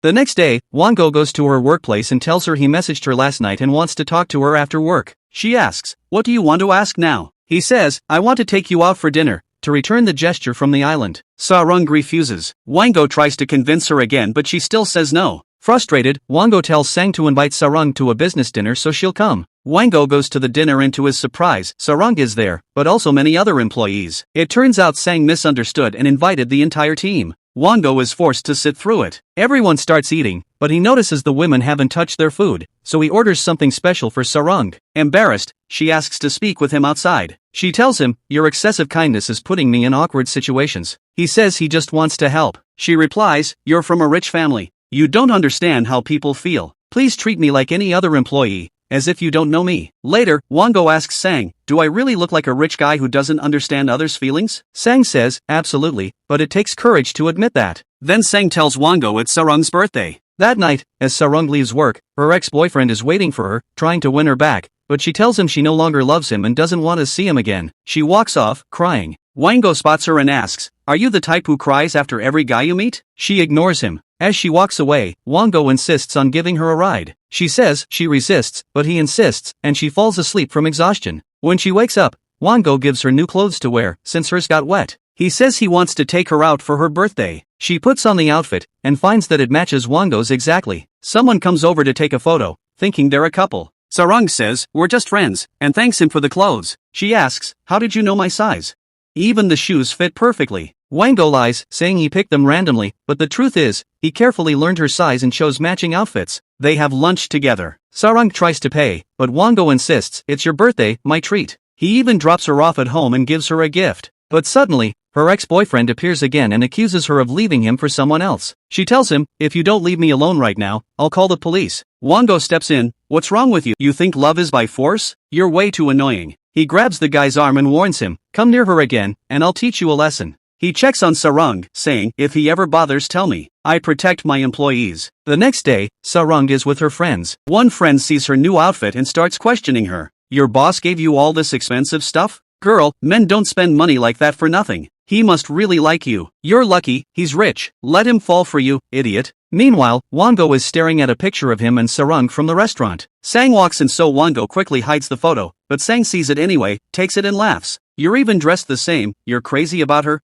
The next day, Wango goes to her workplace and tells her he messaged her last night and wants to talk to her after work. She asks, "What do you want to ask now?" He says, "I want to take you out for dinner," to return the gesture from the island. Sarang refuses. Wango tries to convince her again but she still says no. Frustrated, Wango tells Sang to invite Sarang to a business dinner so she'll come. Wango goes to the dinner and to his surprise, Sarang is there, but also many other employees. It turns out Sang misunderstood and invited the entire team. Wango is forced to sit through it. Everyone starts eating, but he notices the women haven't touched their food, so he orders something special for Sarang. Embarrassed, she asks to speak with him outside. She tells him, "Your excessive kindness is putting me in awkward situations." He says he just wants to help. She replies, "You're from a rich family. You don't understand how people feel. Please treat me like any other employee, as if you don't know me." Later, Wango asks Sang, "Do I really look like a rich guy who doesn't understand others' feelings?" Sang says, "Absolutely, but it takes courage to admit that." Then Sang tells Wango it's Sarang's birthday. That night, as Sarang leaves work, her ex-boyfriend is waiting for her, trying to win her back, but she tells him she no longer loves him and doesn't want to see him again. She walks off, crying. Wango spots her and asks, "Are you the type who cries after every guy you meet?" She ignores him. As she walks away, Wango insists on giving her a ride. She says she resists, but he insists, and she falls asleep from exhaustion. When she wakes up, Wango gives her new clothes to wear, since hers got wet. He says he wants to take her out for her birthday. She puts on the outfit, and finds that it matches Wango's exactly. Someone comes over to take a photo, thinking they're a couple. Sarang says, "We're just friends," and thanks him for the clothes. She asks, "How did you know my size?" Even the shoes fit perfectly. Wango lies, saying he picked them randomly, but the truth is, he carefully learned her size and chose matching outfits. They have lunch together. Sarang tries to pay, but Wango insists, "It's your birthday, my treat." He even drops her off at home and gives her a gift. But suddenly, her ex-boyfriend appears again and accuses her of leaving him for someone else. She tells him, "If you don't leave me alone right now, I'll call the police." Wango steps in, "What's wrong with you? You think love is by force? You're way too annoying." He grabs the guy's arm and warns him, "Come near her again, and I'll teach you a lesson." He checks on Sarang, saying, "If he ever bothers, tell me. I protect my employees." The next day, Sarang is with her friends. One friend sees her new outfit and starts questioning her. "Your boss gave you all this expensive stuff? Girl, men don't spend money like that for nothing. He must really like you. You're lucky, he's rich. Let him fall for you, idiot." Meanwhile, Wango is staring at a picture of him and Sarang from the restaurant. Sang walks in so Wango quickly hides the photo, but Sang sees it anyway, takes it and laughs. "You're even dressed the same, you're crazy about her?"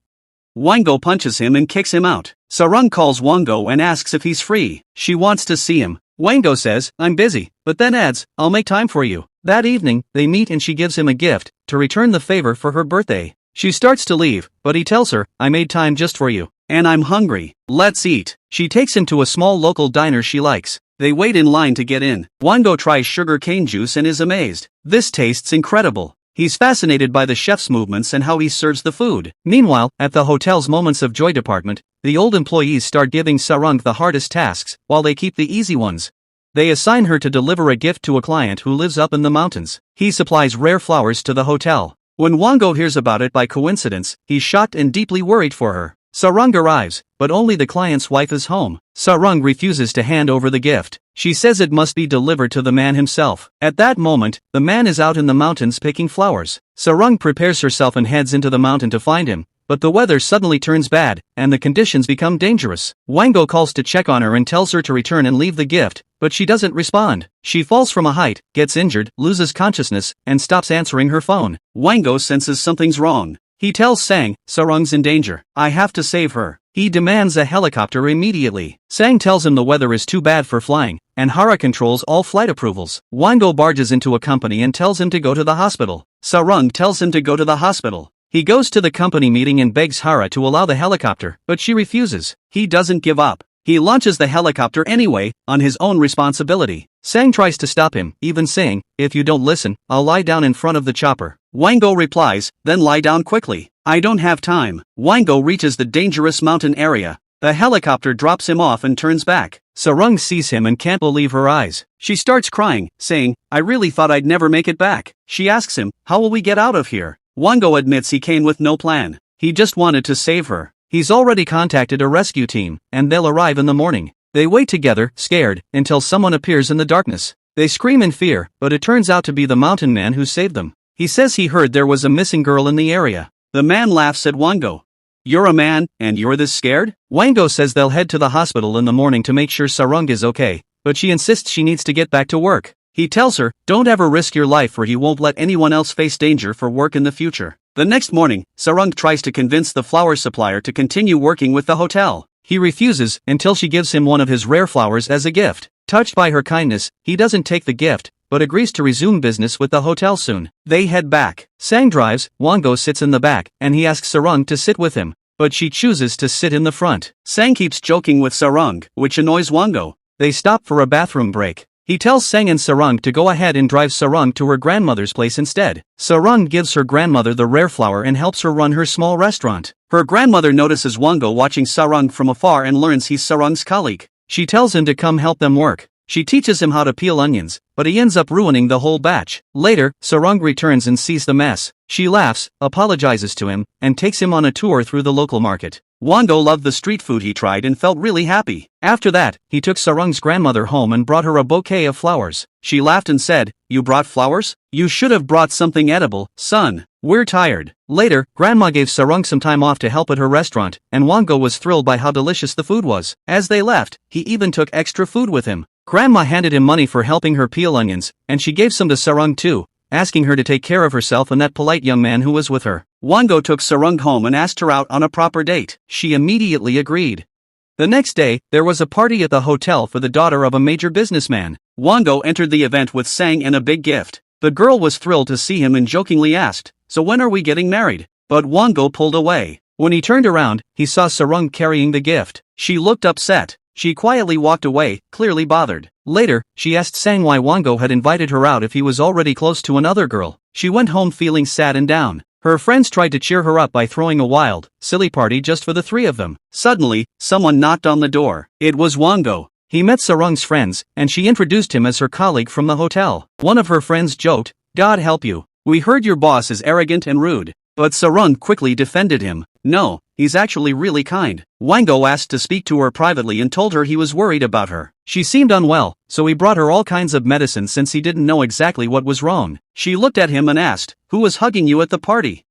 Wango punches him and kicks him out. Sarang calls Wango and asks if he's free. She wants to see him. Wango says, "I'm busy," but then adds, "I'll make time for you." That evening, they meet and she gives him a gift, to return the favor for her birthday. She starts to leave, but he tells her, "I made time just for you. And I'm hungry. Let's eat." She takes him to a small local diner she likes. They wait in line to get in. Wango tries sugar cane juice and is amazed. This tastes incredible. He's fascinated by the chef's movements and how he serves the food. Meanwhile, at the hotel's Moments of Joy department, the old employees start giving Sarang the hardest tasks, while they keep the easy ones. They assign her to deliver a gift to a client who lives up in the mountains. He supplies rare flowers to the hotel. When Wango hears about it by coincidence, he's shocked and deeply worried for her. Sarang arrives, but only the client's wife is home. Sarang refuses to hand over the gift. She says it must be delivered to the man himself. At that moment, the man is out in the mountains picking flowers. Sarang prepares herself and heads into the mountain to find him, but the weather suddenly turns bad, and the conditions become dangerous. Wango calls to check on her and tells her to return and leave the gift, but she doesn't respond. She falls from a height, gets injured, loses consciousness, and stops answering her phone. Wango senses something's wrong. He tells Sang, "Sarang's in danger. I have to save her." He demands a helicopter immediately. Sang tells him the weather is too bad for flying, and Hara controls all flight approvals. Wango barges into a company and tells him to go to the hospital. Sarang tells him to go to the hospital. He goes to the company meeting and begs Hara to allow the helicopter, but she refuses. He doesn't give up. He launches the helicopter anyway, on his own responsibility. Sang tries to stop him, even saying, "If you don't listen, I'll lie down in front of the chopper." Wango replies, "Then lie down quickly. I don't have time." Wango reaches the dangerous mountain area. The helicopter drops him off and turns back. Sarang sees him and can't believe her eyes. She starts crying, saying, "I really thought I'd never make it back." She asks him, "How will we get out of here?" Wango admits he came with no plan. He just wanted to save her. He's already contacted a rescue team, and they'll arrive in the morning. They wait together, scared, until someone appears in the darkness. They scream in fear, but it turns out to be the mountain man who saved them. He says he heard there was a missing girl in the area. The man laughs at Wango. You're a man, and you're this scared? Wango says they'll head to the hospital in the morning to make sure Sarung is okay, but she insists she needs to get back to work. He tells her, don't ever risk your life for he won't let anyone else face danger for work in the future. The next morning, Sarung tries to convince the flower supplier to continue working with the hotel. He refuses until she gives him one of his rare flowers as a gift. Touched by her kindness, he doesn't take the gift, but agrees to resume business with the hotel soon. They head back. Sang drives, Wango sits in the back, and he asks Sarung to sit with him, but she chooses to sit in the front. Sang keeps joking with Sarung, which annoys Wango. They stop for a bathroom break. He tells Sang and Sarung to go ahead and drive Sarung to her grandmother's place instead. Sarung gives her grandmother the rare flower and helps her run her small restaurant. Her grandmother notices Wango watching Sarung from afar and learns he's Sarung's colleague. She tells him to come help them work. She teaches him how to peel onions, but he ends up ruining the whole batch. Later, Sarung returns and sees the mess. She laughs, apologizes to him, and takes him on a tour through the local market. Wango loved the street food he tried and felt really happy. After that, he took Sarung's grandmother home and brought her a bouquet of flowers. She laughed and said, "You brought flowers? You should have brought something edible, son. We're tired." Later, Grandma gave Sarung some time off to help at her restaurant, and Wango was thrilled by how delicious the food was. As they left, he even took extra food with him. Grandma handed him money for helping her peel onions, and she gave some to Sarung too, asking her to take care of herself and that polite young man who was with her. Wango took Sarung home and asked her out on a proper date. She immediately agreed. The next day, there was a party at the hotel for the daughter of a major businessman. Wango entered the event with Sang and a big gift. The girl was thrilled to see him and jokingly asked, "So when are we getting married?" But Wango pulled away. When he turned around, he saw Sarung carrying the gift. She looked upset. She quietly walked away, clearly bothered. Later, she asked Sang why Wango had invited her out if he was already close to another girl. She went home feeling sad and down. Her friends tried to cheer her up by throwing a wild, silly party just for the three of them. Suddenly, someone knocked on the door. It was Wango. He met Sarung's friends, and she introduced him as her colleague from the hotel. One of her friends joked, "God help you. We heard your boss is arrogant and rude." But Sarung quickly defended him. "No, he's actually really kind." Wango asked to speak to her privately and told her he was worried about her. She seemed unwell, so he brought her all kinds of medicine since he didn't know exactly what was wrong. She looked at him and asked, "Who was hugging you at the party?"